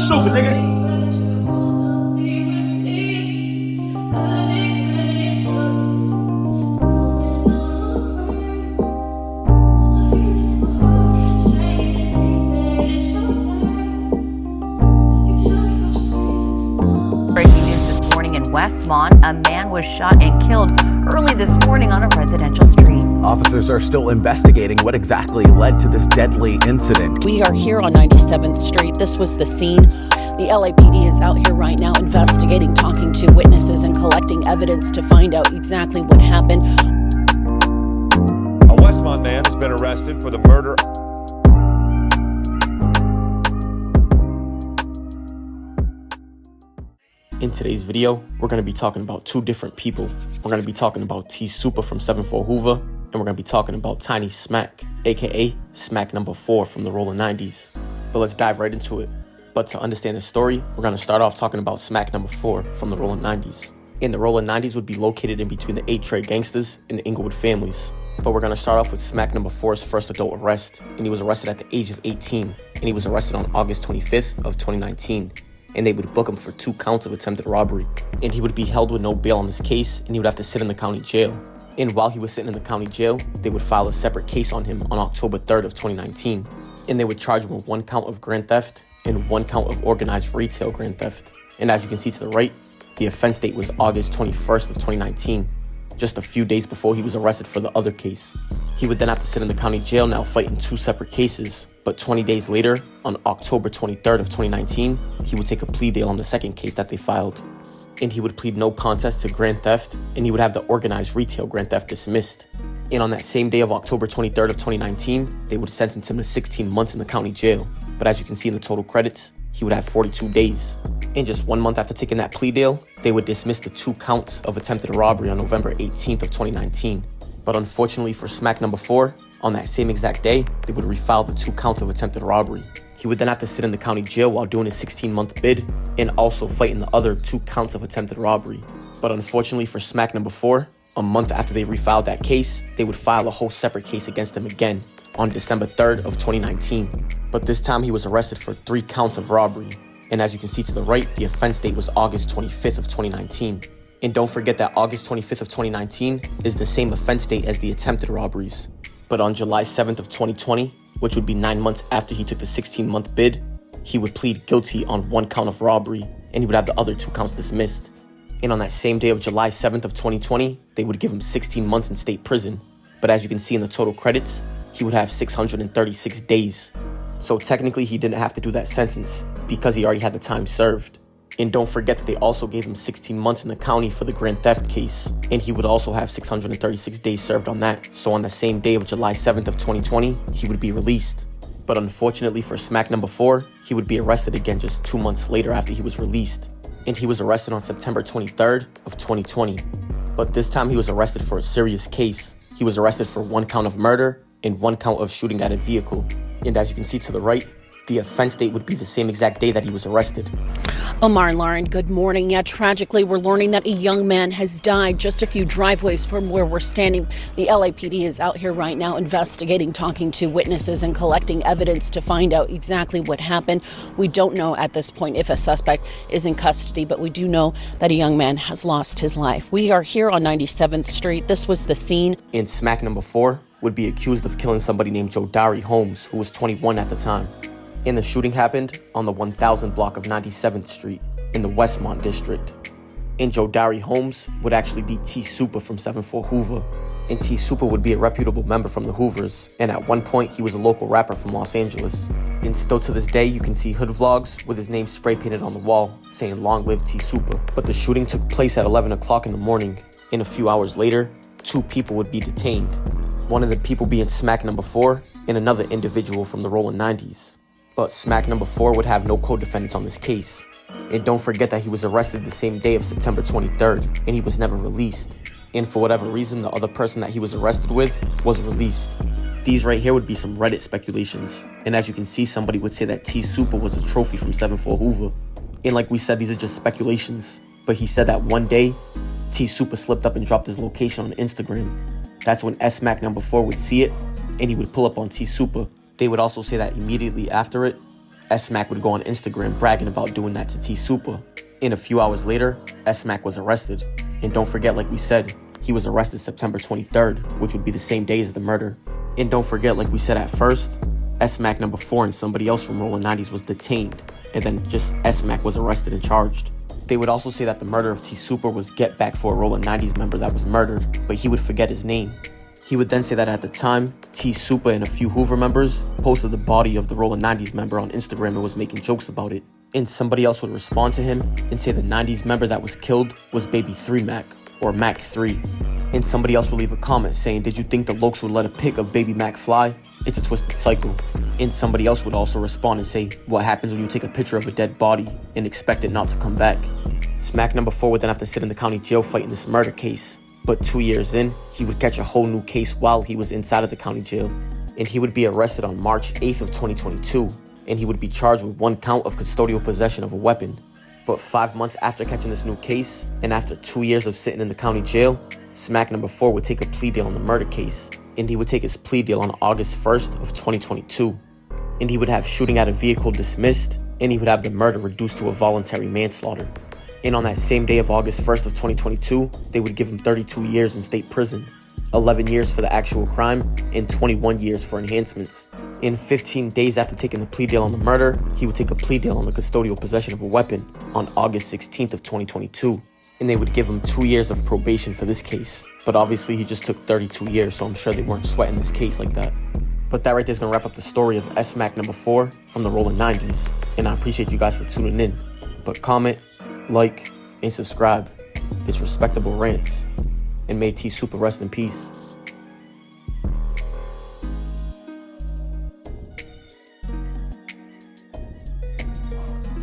T-Suppa, nigga. In Westmont, a man was shot and killed early this morning on a residential street. Officers are still investigating what exactly led to this deadly incident. We are here on 97th Street. This was the scene. The LAPD is out here right now investigating, talking to witnesses and collecting evidence to find out exactly what happened. A Westmont man has been arrested for the murder. In today's video, we're going to be talking about two different people. We're going to be talking about T-Suppa from 74 Hoover, and we're going to be talking about Tiny SMac, aka SMac number 4 from the Rollin 90s. But let's dive right into it. But to understand the story, we're going to start off talking about SMac number 4 from the Rollin 90s. And the Rollin 90s would be located in between the 8 trade gangsters and the Inglewood families. But we're going to start off with SMac number 4's first adult arrest, and he was arrested at the age of 18, and he was arrested on August 25th of 2019. And they would book him for 2 counts of attempted robbery. And he would be held with no bail on this case, and he would have to sit in the county jail. And while he was sitting in the county jail, they would file a separate case on him on October 3rd of 2019. And they would charge him with 1 count of grand theft and 1 count of organized retail grand theft. And as you can see to the right, the offense date was August 21st of 2019, just a few days before he was arrested for the other case. He would then have to sit in the county jail now fighting 2 separate cases. But 20 days later, on October 23rd of 2019, he would take a plea deal on the second case that they filed. And he would plead no contest to grand theft, and he would have the organized retail grand theft dismissed. And on that same day of October 23rd of 2019, they would sentence him to 16 months in the county jail. But as you can see in the total credits, he would have 42 days. And just 1 month after taking that plea deal, they would dismiss the 2 counts of attempted robbery on November 18th of 2019. But unfortunately for SMac number 4, on that same exact day, they would refile the 2 counts of attempted robbery. He would then have to sit in the county jail while doing his 16-month bid and also fighting the other 2 counts of attempted robbery. But unfortunately for SMac number 4, a month after they refiled that case, they would file a whole separate case against him again on December 3rd of 2019. But this time he was arrested for 3 counts of robbery. And as you can see to the right, the offense date was August 25th of 2019. And don't forget that August 25th of 2019 is the same offense date as the attempted robberies. But on July 7th of 2020, which would be 9 months after he took the 16-month bid, he would plead guilty on 1 count of robbery, and he would have the other 2 counts dismissed. And on that same day of July 7th of 2020, they would give him 16 months in state prison. But as you can see in the total credits, he would have 636 days. So technically he didn't have to do that sentence because he already had the time served. And don't forget that they also gave him 16 months in the county for the grand theft case, and he would also have 636 days served on that. So on the same day of July 7th of 2020, he would be released. But unfortunately for SMac number 4, he would be arrested again just 2 months later after he was released. And he was arrested on September 23rd of 2020. But this time he was arrested for a serious case. He was arrested for 1 count of murder and 1 count of shooting at a vehicle. And as you can see to the right, the offense date would be the same exact day that he was arrested. Omar and Lauren, good morning. Yeah, tragically, we're learning that a young man has died just a few driveways from where we're standing. The LAPD is out here right now investigating, talking to witnesses and collecting evidence to find out exactly what happened. We don't know at this point if a suspect is in custody, but we do know that a young man has lost his life. We are here on 97th Street. This was the scene. And SMac number 4 would be accused of killing somebody named Jodari Holmes, who was 21 at the time. And the shooting happened on the 1000 block of 97th Street in the Westmont district. And Jodari Holmes would actually be T-Suppa from 74 Hoover. And T-Suppa would be a reputable member from the Hoovers, and at one point he was a local rapper from Los Angeles. And still to this day you can see hood vlogs with his name spray painted on the wall saying "Long live T-Suppa." But the shooting took place at 11 o'clock in the morning, and a few hours later 2 people would be detained. One of the people being SMac number 4 and another individual from the Rollin 90s. But SMac number 4 would have no co-defendants on this case. And don't forget that he was arrested the same day of September 23rd, and he was never released. And for whatever reason, the other person that he was arrested with was released. These right here would be some Reddit speculations. And as you can see, somebody would say that T-Suppa was a trophy from 74 Hoover. And like we said, these are just speculations. But he said that one day, T-Suppa slipped up and dropped his location on Instagram. That's when SMac number 4 would see it, and he would pull up on T-Suppa. They would also say that immediately after it, SMac would go on Instagram bragging about doing that to T-Suppa. And a few hours later, SMac was arrested. And don't forget, like we said, he was arrested September 23rd, which would be the same day as the murder. And don't forget, like we said at first, SMac number 4 and somebody else from Rollin 90s was detained, and then just SMac was arrested and charged. They would also say that the murder of T-Suppa was get back for a Rollin 90s member that was murdered, but he would forget his name. He would then say that at the time, T-Suppa and a few Hoover members posted the body of the Rollin 90s member on Instagram and was making jokes about it. And somebody else would respond to him and say the 90s member that was killed was Baby 3 Mac, or Mac 3. And somebody else would leave a comment saying, did you think the Lokes would let a pic of Baby Mac fly? It's a twisted cycle. And somebody else would also respond and say, what happens when you take a picture of a dead body and expect it not to come back? SMac number 4 would then have to sit in the county jail fighting this murder case. But 2 years in, he would catch a whole new case while he was inside of the county jail. And he would be arrested on March 8th of 2022. And he would be charged with 1 count of custodial possession of a weapon. But 5 months after catching this new case, and after 2 years of sitting in the county jail, SMac number 4 would take a plea deal on the murder case. And he would take his plea deal on August 1st of 2022. And he would have shooting at a vehicle dismissed, and he would have the murder reduced to a voluntary manslaughter. And on that same day of August 1st of 2022, they would give him 32 years in state prison, 11 years for the actual crime, and 21 years for enhancements. In 15 days after taking the plea deal on the murder, he would take a plea deal on the custodial possession of a weapon on August 16th of 2022. And they would give him 2 years of probation for this case. But obviously he just took 32 years, so I'm sure they weren't sweating this case like that. But that right there is going to wrap up the story of SMac number 4 from the Rollin 90s. And I appreciate you guys for tuning in. But comment, like, and subscribe. It's Respectable Rants. And may T-Suppa rest in peace.